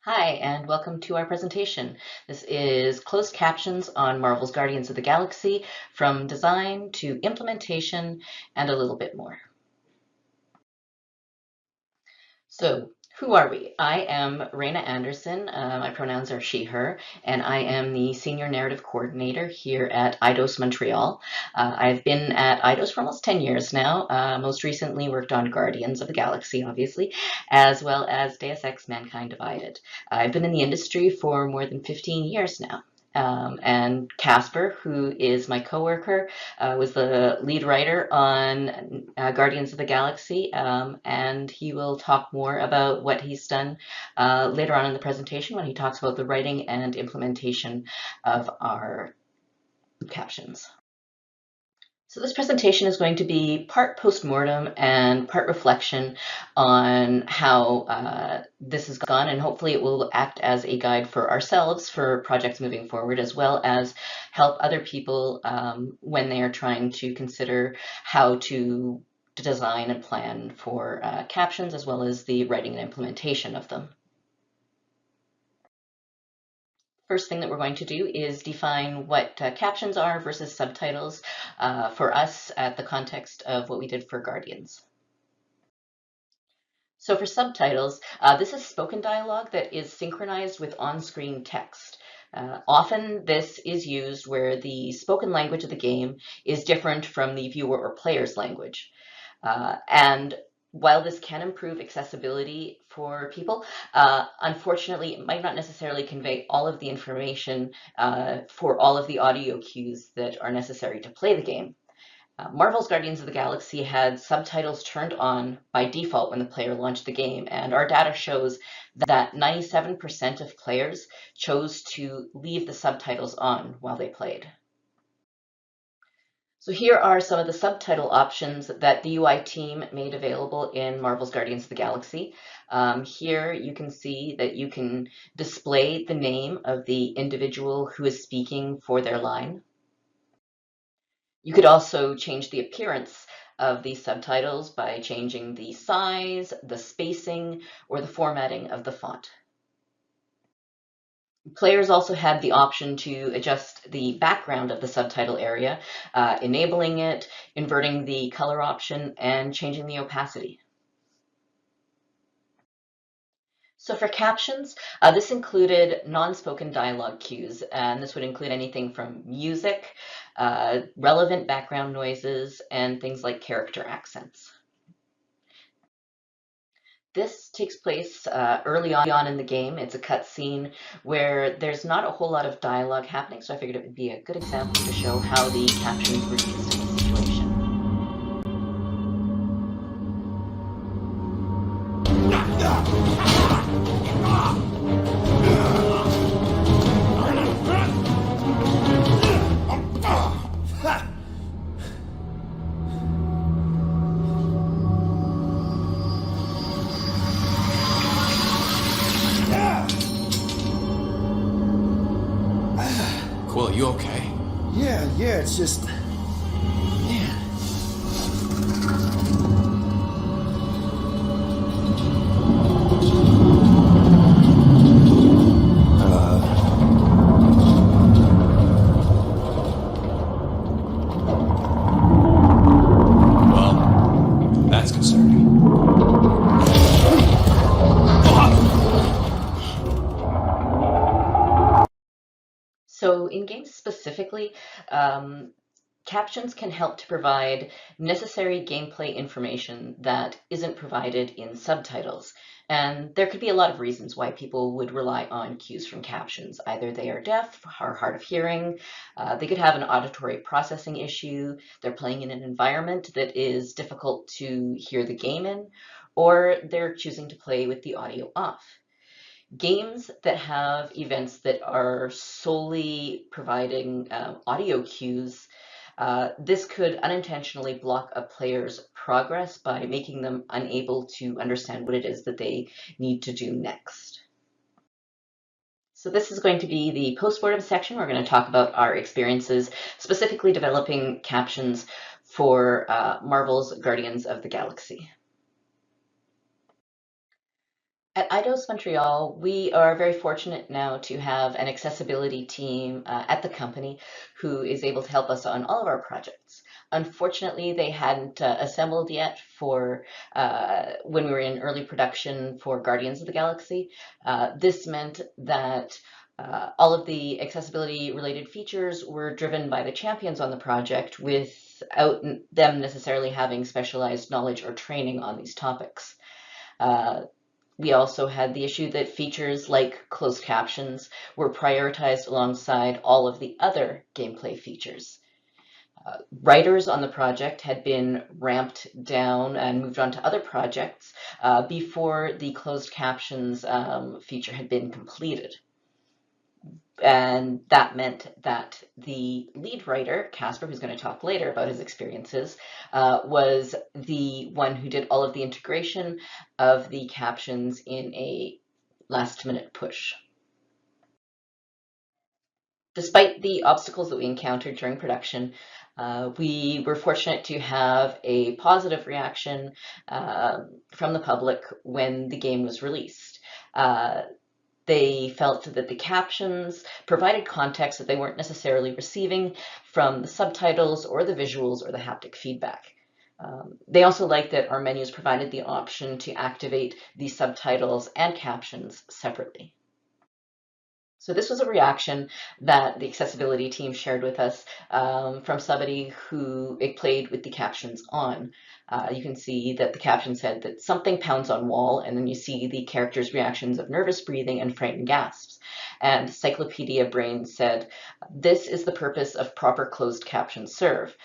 Hi, and welcome to our presentation. This is closed captions on Marvel's Guardians of the Galaxy, from design to implementation and a little bit more. So, who are we? I am Raina Anderson. My pronouns are she, her, and I am the Senior Narrative Coordinator here at IDOS Montreal. I've been at IDOS for almost 10 years now. Most recently worked on Guardians of the Galaxy, obviously, as well as Deus Ex Mankind Divided. I've been in the industry for more than 15 years now. And Casper, who is my coworker, was the lead writer on Guardians of the Galaxy, and he will talk more about what he's done later on in the presentation when he talks about the writing and implementation of our captions. So this presentation is going to be part postmortem and part reflection on how this has gone, and hopefully it will act as a guide for ourselves for projects moving forward, as well as help other people when they are trying to consider how to design and plan for captions, as well as the writing and implementation of them. First thing that we're going to do is define what captions are versus subtitles for us at the context of what we did for Guardians. So for subtitles, this is spoken dialogue that is synchronized with on-screen text. Often this is used where the spoken language of the game is different from the viewer or player's language. And while this can improve accessibility for people, unfortunately, it might not necessarily convey all of the information for all of the audio cues that are necessary to play the game. Marvel's Guardians of the Galaxy had subtitles turned on by default when the player launched the game, and our data shows that 97% of players chose to leave the subtitles on while they played. So here are some of the subtitle options that the UI team made available in Marvel's Guardians of the Galaxy. Here you can see that you can display the name of the individual who is speaking for their line. You could also change the appearance of these subtitles by changing the size, the spacing, or the formatting of the font. Players also had the option to adjust the background of the subtitle area, enabling it, inverting the color option, and changing the opacity. So for captions, this included non-spoken dialogue cues, and this would include anything from music, relevant background noises, and things like character accents. This takes place early on in the game. It's a cutscene where there's not a whole lot of dialogue happening, so I figured it would be a good example to show how the captions were used in this situation. Quill, you okay? Yeah, it's just. Man. Well, that's concerning. So in games specifically, captions can help to provide necessary gameplay information that isn't provided in subtitles. And there could be a lot of reasons why people would rely on cues from captions. Either they are deaf or hard of hearing, they could have an auditory processing issue, they're playing in an environment that is difficult to hear the game in, or they're choosing to play with the audio off. Games that have events that are solely providing audio cues, this could unintentionally block a player's progress by making them unable to understand what it is that they need to do next. So this is going to be the postmortem section. We're going to talk about our experiences, specifically developing captions for Marvel's Guardians of the Galaxy. At IDOS Montreal, we are very fortunate now to have an accessibility team at the company who is able to help us on all of our projects. Unfortunately, they hadn't assembled yet for when we were in early production for Guardians of the Galaxy. This meant that all of the accessibility related features were driven by the champions on the project without them necessarily having specialized knowledge or training on these topics. Uh, we also had the issue that features like closed captions were prioritized alongside all of the other gameplay features. Writers on the project had been ramped down and moved on to other projects before the closed captions feature had been completed. And that meant that the lead writer, Casper, who's going to talk later about his experiences, was the one who did all of the integration of the captions in a last-minute push. Despite the obstacles that we encountered during production, we were fortunate to have a positive reaction from the public when the game was released. They felt that the captions provided context that they weren't necessarily receiving from the subtitles or the visuals or the haptic feedback. They also liked that our menus provided the option to activate the subtitles and captions separately. So this was a reaction that the accessibility team shared with us from somebody who it played with the captions on. You can see that the caption said that something pounds on wall, and then you see the characters' reactions of nervous breathing and frightened gasps. And Cyclopedia Brain said, "This is the purpose of proper closed captions serve.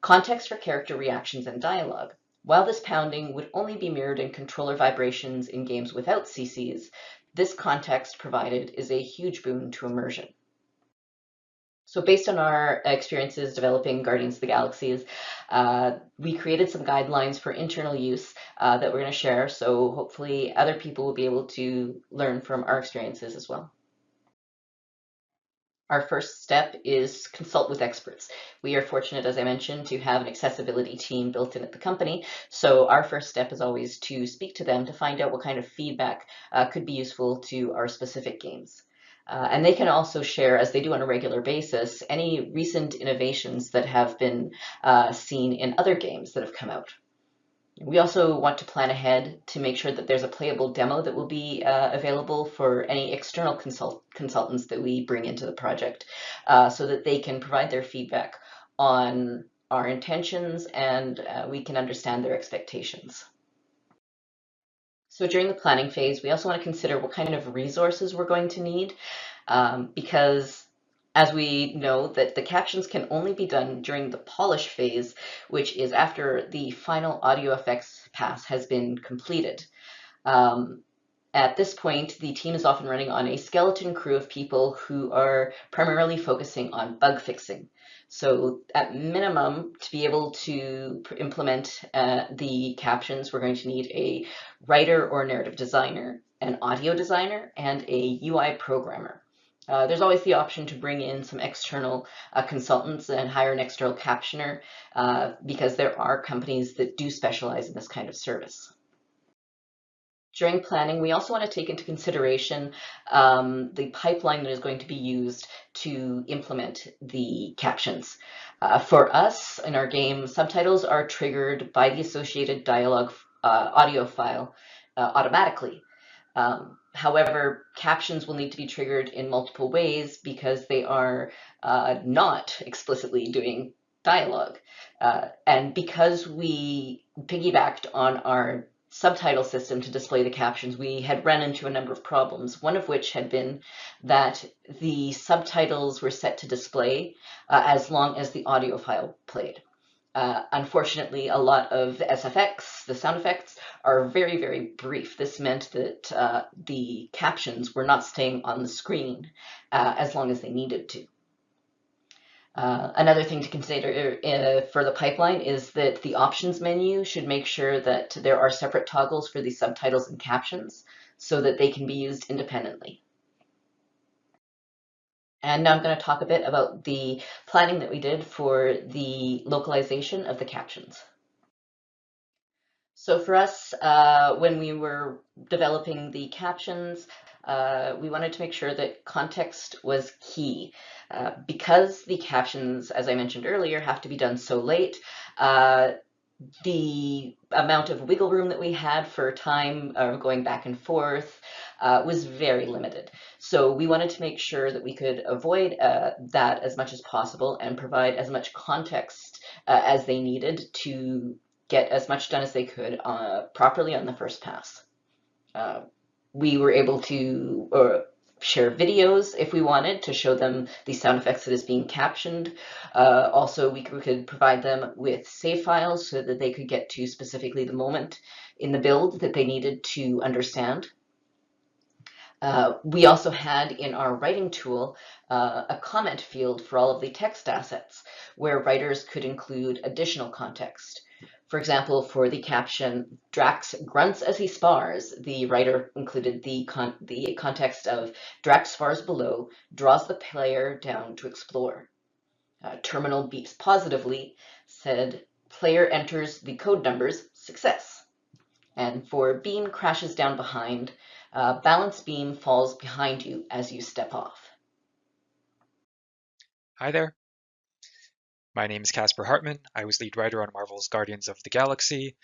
Context for character reactions and dialogue. While this pounding would only be mirrored in controller vibrations in games without CCs, this context provided is a huge boon to immersion." So based on our experiences developing Guardians of the Galaxies, we created some guidelines for internal use that we're going to share. So hopefully other people will be able to learn from our experiences as well. Our first step is consult with experts. We are fortunate, as I mentioned, to have an accessibility team built in at the company. So our first step is always to speak to them to find out what kind of feedback could be useful to our specific games. And they can also share, as they do on a regular basis, any recent innovations that have been seen in other games that have come out. We also want to plan ahead to make sure that there's a playable demo that will be available for any external consultants that we bring into the project so that they can provide their feedback on our intentions and we can understand their expectations. So during the planning phase, we also want to consider what kind of resources we're going to need because as we know that the captions can only be done during the polish phase, which is after the final audio effects pass has been completed. At this point, the team is often running on a skeleton crew of people who are primarily focusing on bug fixing. So at minimum, to be able to implement the captions, we're going to need a writer or narrative designer, an audio designer, and a UI programmer. There's always the option to bring in some external consultants and hire an external captioner because there are companies that do specialize in this kind of service. During planning, we also want to take into consideration the pipeline that is going to be used to implement the captions. For us, in our game, subtitles are triggered by the associated dialogue audio file automatically. However, captions will need to be triggered in multiple ways because they are not explicitly doing dialogue. And because we piggybacked on our subtitle system to display the captions, we had run into a number of problems, one of which had been that the subtitles were set to display as long as the audio file played. Unfortunately, a lot of SFX, the sound effects, are very, very brief. This meant that the captions were not staying on the screen as long as they needed to. Another thing to consider for the pipeline is that the options menu should make sure that there are separate toggles for the subtitles and captions so that they can be used independently. And now I'm going to talk a bit about the planning that we did for the localization of the captions. So for us, when we were developing the captions, we wanted to make sure that context was key. Because the captions, as I mentioned earlier, have to be done so late, the amount of wiggle room that we had for time going back and forth was very limited. So we wanted to make sure that we could avoid that as much as possible and provide as much context as they needed to get as much done as they could properly on the first pass. Uh, we were able to share videos if we wanted to show them the sound effects that is being captioned. Also, we could provide them with save files so that they could get to specifically the moment in the build that they needed to understand. We also had in our writing tool a comment field for all of the text assets where writers could include additional context. For example, for the caption, Drax grunts as he spars, the writer included the context of Drax spars below, draws the player down to explore. Terminal beeps positively, said player enters the code numbers, success. And for beam crashes down behind, balance beam falls behind you as you step off. Hi there. My name is Casper Hartman. I was lead writer on Marvel's Guardians of the Galaxy.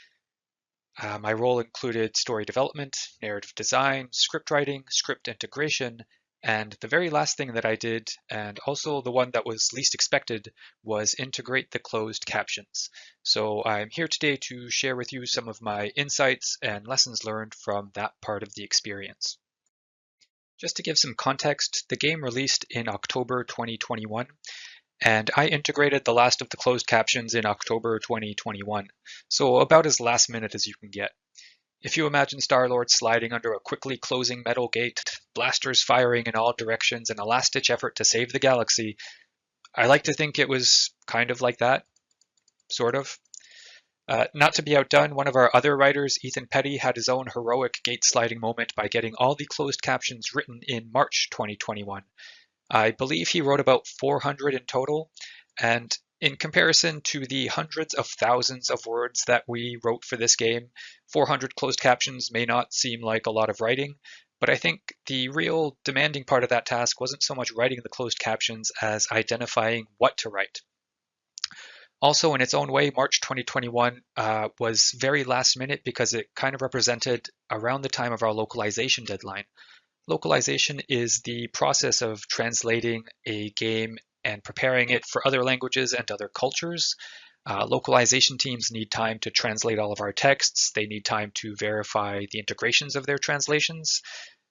My role included story development, narrative design, script writing, script integration, and the very last thing that I did, and also the one that was least expected, was integrate the closed captions. So I'm here today to share with you some of my insights and lessons learned from that part of the experience. Just to give some context, the game released in October 2021, and I integrated the last of the closed captions in October 2021, so about as last minute as you can get. If you imagine Star-Lord sliding under a quickly closing metal gate, blasters firing in all directions, and a last-ditch effort to save the galaxy, I like to think it was kind of like that, sort of. Not to be outdone, one of our other writers, Ethan Petty, had his own heroic gate sliding moment by getting all the closed captions written in March 2021. I believe he wrote about 400 in total, and in comparison to the hundreds of thousands of words that we wrote for this game, 400 closed captions may not seem like a lot of writing, but I think the real demanding part of that task wasn't so much writing the closed captions as identifying what to write. Also, in its own way, March 2021 was very last minute because it kind of represented around the time of our localization deadline. Localization is the process of translating a game and preparing it for other languages and other cultures. Localization teams need time to translate all of our texts. They need time to verify the integrations of their translations.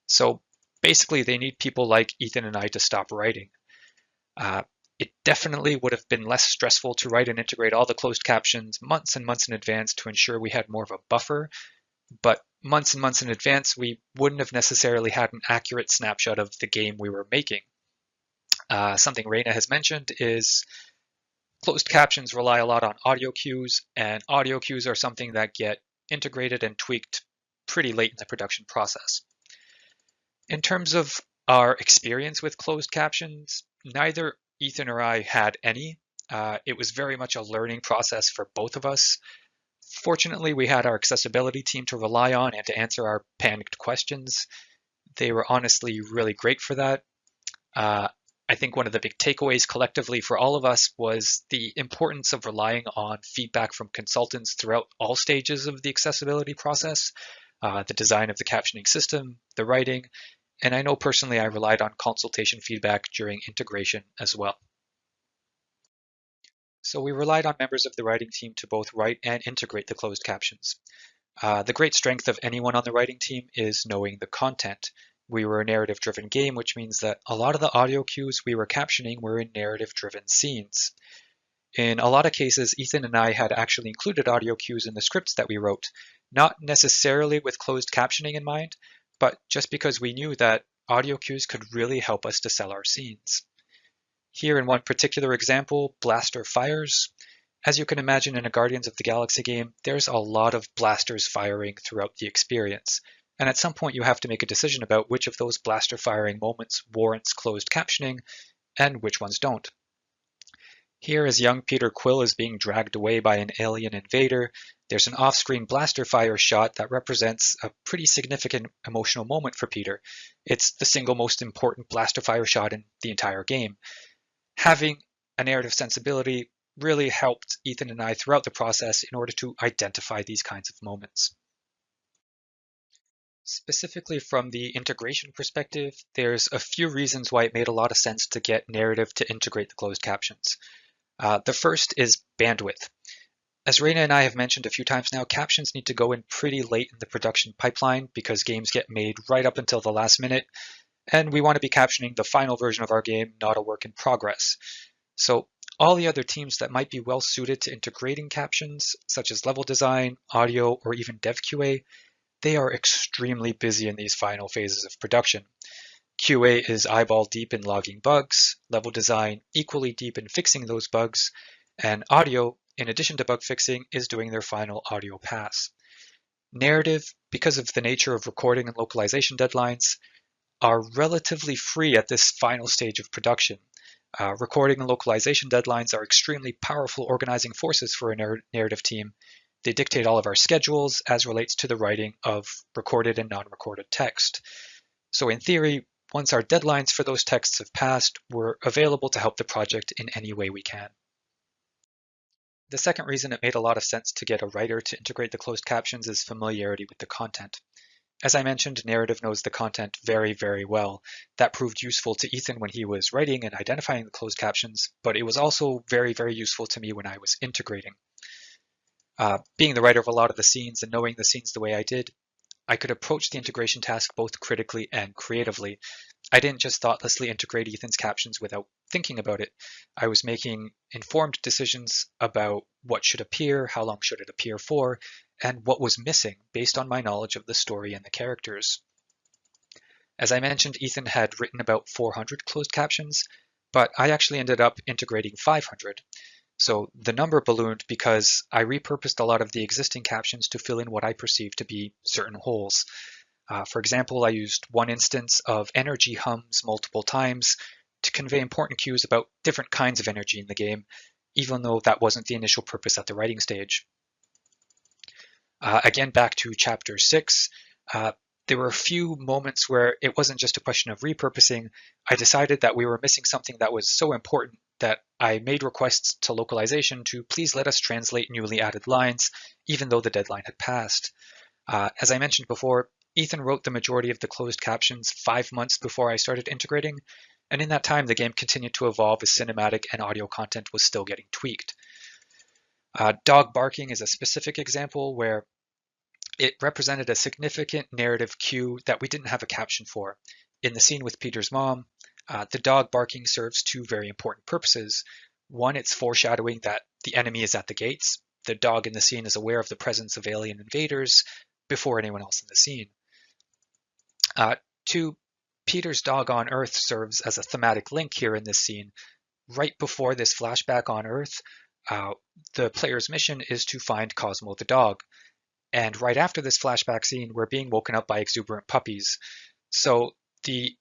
So basically, they need people like Ethan and I to stop writing. It definitely would have been less stressful to write and integrate all the closed captions months and months in advance to ensure we had more of a buffer, but months and months in advance, we wouldn't have necessarily had an accurate snapshot of the game we were making. Something Raina has mentioned is closed captions rely a lot on audio cues, and audio cues are something that get integrated and tweaked pretty late in the production process. In terms of our experience with closed captions, neither Ethan or I had any. It was very much a learning process for both of us. Fortunately, we had our accessibility team to rely on and to answer our panicked questions. They were honestly really great for that. I think one of the big takeaways collectively for all of us was the importance of relying on feedback from consultants throughout all stages of the accessibility process, the design of the captioning system, the writing, and I know personally I relied on consultation feedback during integration as well. So we relied on members of the writing team to both write and integrate the closed captions. The great strength of anyone on the writing team is knowing the content. We were a narrative-driven game, which means that a lot of the audio cues we were captioning were in narrative-driven scenes. In a lot of cases, Ethan and I had actually included audio cues in the scripts that we wrote, not necessarily with closed captioning in mind, but just because we knew that audio cues could really help us to sell our scenes. Here in one particular example, Blaster fires. As you can imagine in a Guardians of the Galaxy game, there's a lot of blasters firing throughout the experience, and at some point you have to make a decision about which of those blaster firing moments warrants closed captioning and which ones don't. Here, as young Peter Quill is being dragged away by an alien invader, there's an off-screen blaster fire shot that represents a pretty significant emotional moment for Peter. It's the single most important blaster fire shot in the entire game. Having a narrative sensibility really helped Ethan and I throughout the process in order to identify these kinds of moments. Specifically from the integration perspective, there's a few reasons why it made a lot of sense to get narrative to integrate the closed captions. The first is bandwidth. As Raina and I have mentioned a few times now, captions need to go in pretty late in the production pipeline because games get made right up until the last minute, and we want to be captioning the final version of our game, not a work in progress. So all the other teams that might be well suited to integrating captions, such as level design, audio, or even dev QA, they are extremely busy in these final phases of production. QA is eyeball deep in logging bugs, level design equally deep in fixing those bugs, and audio, in addition to bug fixing, is doing their final audio pass. Narrative, because of the nature of recording and localization deadlines, are relatively free at this final stage of production. Recording and localization deadlines are extremely powerful organizing forces for a narrative team. They dictate all of our schedules as relates to the writing of recorded and non-recorded text. So in theory, once our deadlines for those texts have passed, we're available to help the project in any way we can. The second reason it made a lot of sense to get a writer to integrate the closed captions is familiarity with the content. As I mentioned, narrative knows the content very, very well. That proved useful to Ethan when he was writing and identifying the closed captions, but it was also very, very useful to me when I was integrating. Being the writer of a lot of the scenes and knowing the scenes the way I did, I could approach the integration task both critically and creatively. I didn't just thoughtlessly integrate Ethan's captions without thinking about it. I was making informed decisions about what should appear, how long should it appear for, and what was missing based on my knowledge of the story and the characters. As I mentioned, Ethan had written about 400 closed captions, but I actually ended up integrating 500. So the number ballooned because I repurposed a lot of the existing captions to fill in what I perceived to be certain holes. For example, I used one instance of energy hums multiple times to convey important cues about different kinds of energy in the game, even though that wasn't the initial purpose at the writing stage. Again, back to chapter 6, there were a few moments where it wasn't just a question of repurposing. I decided that we were missing something that was so important that I made requests to localization to please let us translate newly added lines, even though the deadline had passed. As I mentioned before, Ethan wrote the majority of the closed captions 5 months before I started integrating, and in that time the game continued to evolve as cinematic and audio content was still getting tweaked. Dog barking is a specific example where it represented a significant narrative cue that we didn't have a caption for. In the scene with Peter's mom, the dog barking serves two very important purposes. One, it's foreshadowing that the enemy is at the gates. The dog in the scene is aware of the presence of alien invaders before anyone else in the scene. Two, Peter's dog on Earth serves as a thematic link here in this scene. Right before this flashback on Earth, the player's mission is to find Cosmo the dog. And right after this flashback scene, we're being woken up by exuberant puppies. So the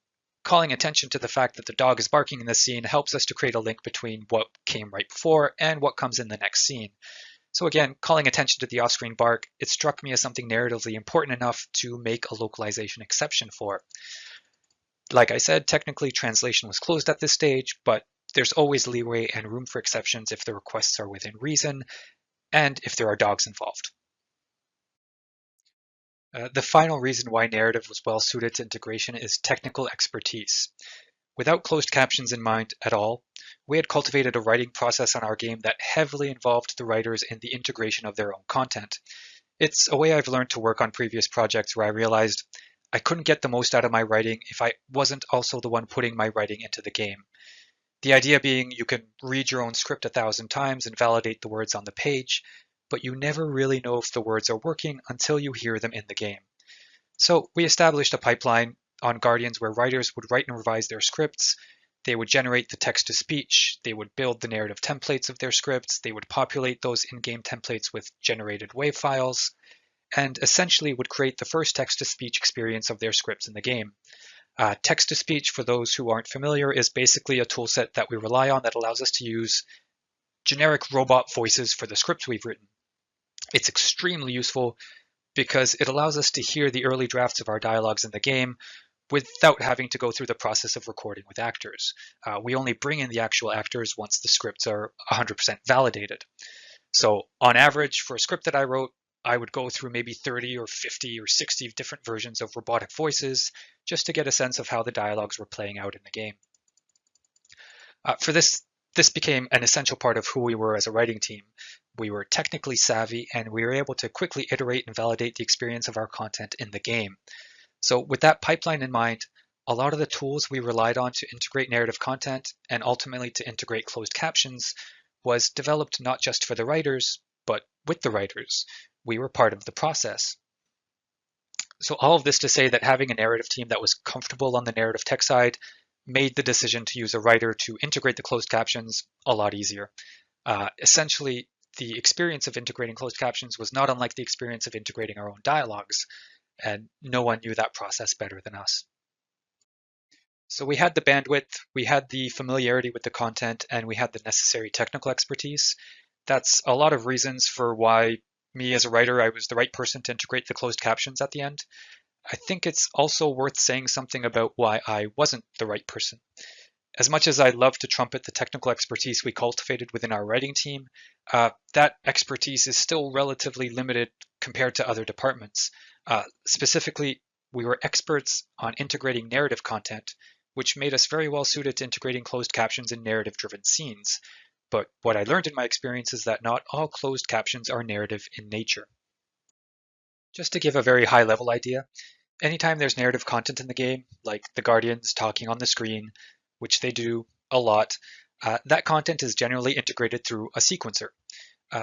calling attention to the fact that the dog is barking in this scene helps us to create a link between what came right before and what comes in the next scene. So again, calling attention to the off-screen bark, it struck me as something narratively important enough to make a localization exception for. Like I said, technically translation was closed at this stage, but there's always leeway and room for exceptions if the requests are within reason and if there are dogs involved. The final reason why narrative was well suited to integration is technical expertise. Without closed captions in mind at all, we had cultivated a writing process on our game that heavily involved the writers in the integration of their own content. It's a way I've learned to work on previous projects where I realized I couldn't get the most out of my writing if I wasn't also the one putting my writing into the game. The idea being you can read your own script 1,000 times and validate the words on the page, but you never really know if the words are working until you hear them in the game. So we established a pipeline on Guardians where writers would write and revise their scripts. They would generate the text-to-speech, they would build the narrative templates of their scripts, they would populate those in-game templates with generated WAV files, and essentially would create the first text-to-speech experience of their scripts in the game. Text-to-speech, for those who aren't familiar, is basically a toolset that we rely on that allows us to use generic robot voices for the scripts we've written. It's extremely useful because it allows us to hear the early drafts of our dialogues in the game without having to go through the process of recording with actors. We only bring in the actual actors once the scripts are 100% validated. So on average, for a script that I wrote, I would go through maybe 30 or 50 or 60 different versions of robotic voices just to get a sense of how the dialogues were playing out in the game. For this became an essential part of who we were as a writing team. We were technically savvy, and we were able to quickly iterate and validate the experience of our content in the game. So with that pipeline in mind, a lot of the tools we relied on to integrate narrative content and ultimately to integrate closed captions was developed not just for the writers, but with the writers. We were part of the process. So all of this to say that having a narrative team that was comfortable on the narrative tech side made the decision to use a writer to integrate the closed captions a lot easier. Essentially, the experience of integrating closed captions was not unlike the experience of integrating our own dialogues, and no one knew that process better than us. So we had the bandwidth, we had the familiarity with the content, and we had the necessary technical expertise. That's a lot of reasons for why me as a writer, I was the right person to integrate the closed captions at the end. I think it's also worth saying something about why I wasn't the right person. As much as I love to trumpet the technical expertise we cultivated within our writing team, that expertise is still relatively limited compared to other departments. Specifically, we were experts on integrating narrative content, which made us very well suited to integrating closed captions in narrative-driven scenes. But what I learned in my experience is that not all closed captions are narrative in nature. Just to give a very high-level idea, anytime there's narrative content in the game, like the Guardians talking on the screen, which they do a lot, that content is generally integrated through a sequencer.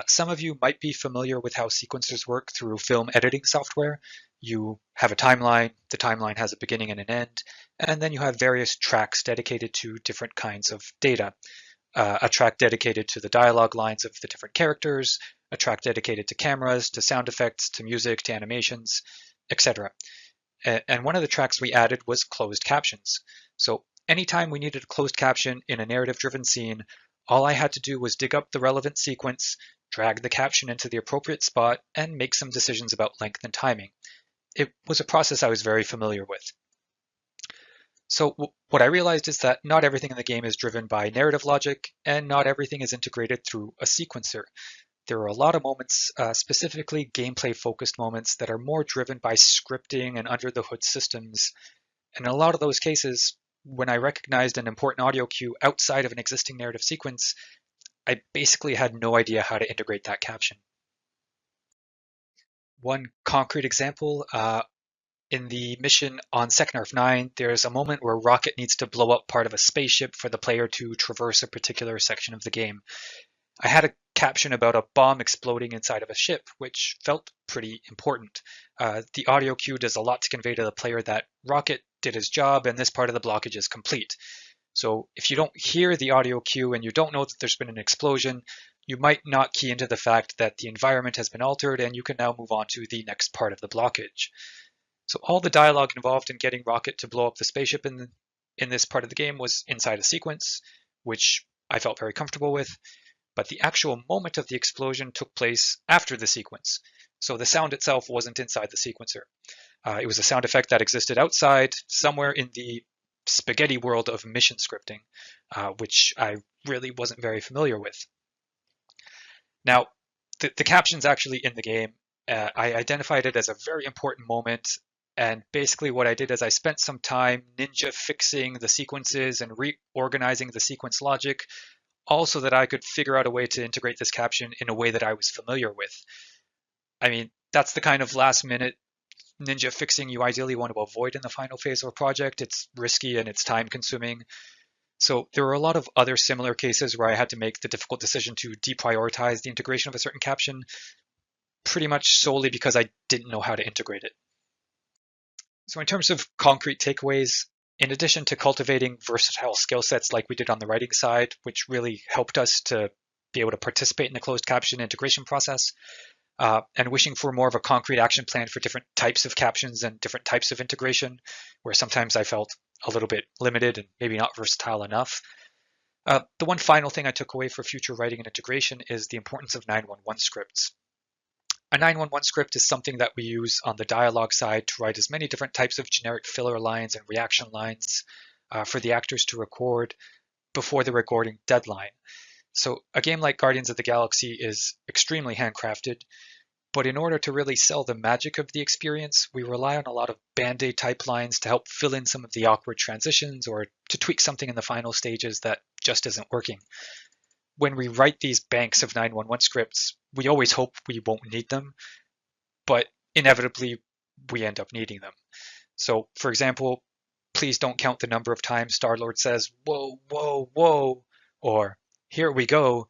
Some of you might be familiar with how sequencers work through film editing software. You have a timeline, the timeline has a beginning and an end, and then you have various tracks dedicated to different kinds of data. A track dedicated to the dialogue lines of the different characters, a track dedicated to cameras, to sound effects, to music, to animations, etc. And one of the tracks we added was closed captions. So anytime we needed a closed caption in a narrative-driven scene, all I had to do was dig up the relevant sequence, drag the caption into the appropriate spot, and make some decisions about length and timing. It was a process I was very familiar with. So what I realized is that not everything in the game is driven by narrative logic, and not everything is integrated through a sequencer. There are a lot of moments, specifically gameplay-focused moments, that are more driven by scripting and under-the-hood systems. And in a lot of those cases, when I recognized an important audio cue outside of an existing narrative sequence, I basically had no idea how to integrate that caption. One concrete example, in the mission on Seknarf 9, there's a moment where Rocket needs to blow up part of a spaceship for the player to traverse a particular section of the game. I had a caption about a bomb exploding inside of a ship, which felt pretty important. The audio cue does a lot to convey to the player that Rocket did his job and this part of the blockage is complete. So if you don't hear the audio cue and you don't know that there's been an explosion, you might not key into the fact that the environment has been altered and you can now move on to the next part of the blockage. So all the dialogue involved in getting Rocket to blow up the spaceship in this part of the game was inside a sequence, which I felt very comfortable with, but the actual moment of the explosion took place after the sequence. So the sound itself wasn't inside the sequencer. It was a sound effect that existed outside, somewhere in the spaghetti world of mission scripting, which I really wasn't very familiar with. Now, the caption's actually in the game. I identified it as a very important moment, and basically what I did is I spent some time ninja fixing the sequences and reorganizing the sequence logic, all so that I could figure out a way to integrate this caption in a way that I was familiar with. I mean, that's the kind of last-minute ninja fixing you ideally want to avoid in the final phase of a project. It's risky and it's time-consuming. So there were a lot of other similar cases where I had to make the difficult decision to deprioritize the integration of a certain caption, pretty much solely because I didn't know how to integrate it. So in terms of concrete takeaways, in addition to cultivating versatile skill sets like we did on the writing side, which really helped us to be able to participate in the closed caption integration process, and wishing for more of a concrete action plan for different types of captions and different types of integration, where sometimes I felt a little bit limited and maybe not versatile enough, The one final thing I took away for future writing and integration is the importance of 911 scripts. A 911 script is something that we use on the dialogue side to write as many different types of generic filler lines and reaction lines for the actors to record before the recording deadline. So a game like Guardians of the Galaxy is extremely handcrafted, but in order to really sell the magic of the experience, we rely on a lot of Band-Aid type lines to help fill in some of the awkward transitions or to tweak something in the final stages that just isn't working. When we write these banks of 911 scripts, we always hope we won't need them, but inevitably we end up needing them. So, for example, please don't count the number of times Star-Lord says, "Whoa, whoa, whoa," or "Here we go,"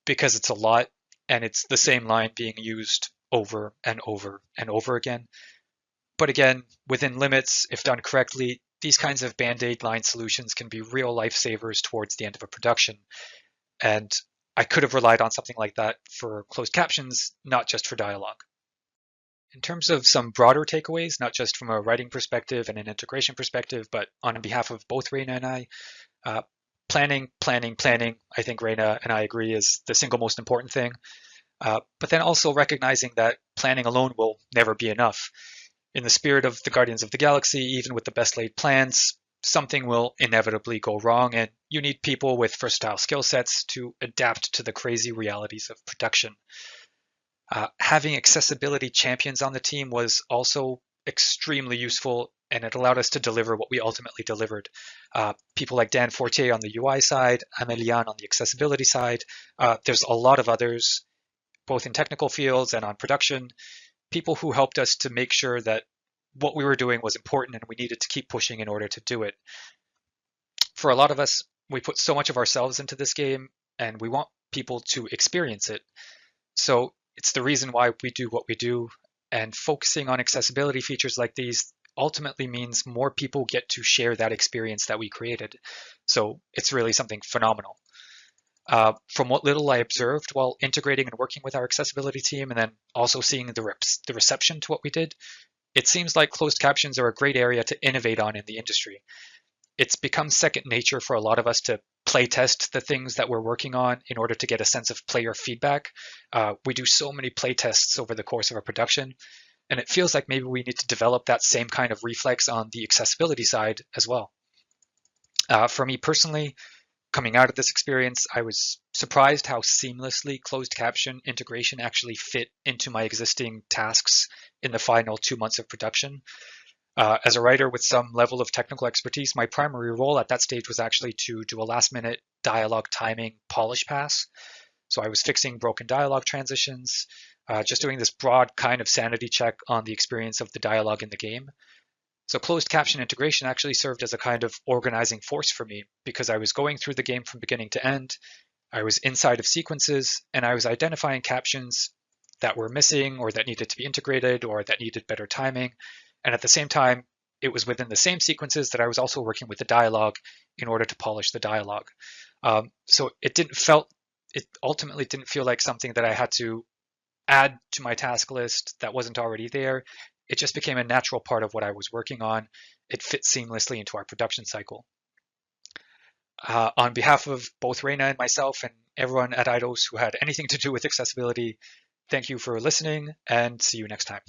because it's a lot, and it's the same line being used over and over and over again. But again, within limits, if done correctly, these kinds of Band-Aid line solutions can be real lifesavers towards the end of a production. And I could have relied on something like that for closed captions, not just for dialogue. In terms of some broader takeaways, not just from a writing perspective and an integration perspective, but on behalf of both Reina and I, planning. I think Reina and I agree is the single most important thing. But then also recognizing that planning alone will never be enough. In the spirit of the Guardians of the Galaxy, even with the best laid plans, something will inevitably go wrong, and you need people with versatile skill sets to adapt to the crazy realities of production. Having accessibility champions on the team was also extremely useful, and it allowed us to deliver what we ultimately delivered. People like Dan Fortier on the UI side, Améliane on the accessibility side. There's a lot of others, both in technical fields and on production, people who helped us to make sure that what we were doing was important and we needed to keep pushing in order to do it. For a lot of us, we put so much of ourselves into this game and we want people to experience it. So it's the reason why we do what we do, and focusing on accessibility features like these ultimately means more people get to share that experience that we created. So it's really something phenomenal. From what little I observed while integrating and working with our accessibility team, and then also seeing the reception to what we did, it seems like closed captions are a great area to innovate on in the industry. It's become second nature for a lot of us to play test the things that we're working on in order to get a sense of player feedback. We do so many play tests over the course of our production, and it feels like maybe we need to develop that same kind of reflex on the accessibility side as well. For me personally, coming out of this experience, I was surprised how seamlessly closed caption integration actually fit into my existing tasks in the final 2 months of production. As a writer with some level of technical expertise, my primary role at that stage was actually to do a last-minute dialogue timing polish pass. So I was fixing broken dialogue transitions, just doing this broad kind of sanity check on the experience of the dialogue in the game. So closed caption integration actually served as a kind of organizing force for me, because I was going through the game from beginning to end, I was inside of sequences, and I was identifying captions that were missing or that needed to be integrated or that needed better timing. And at the same time, it was within the same sequences that I was also working with the dialogue in order to polish the dialogue. So it ultimately didn't feel like something that I had to add to my task list that wasn't already there. It just became a natural part of what I was working on. It fit seamlessly into our production cycle. On behalf of both Reina and myself and everyone at Eidos who had anything to do with accessibility, thank you for listening, and see you next time.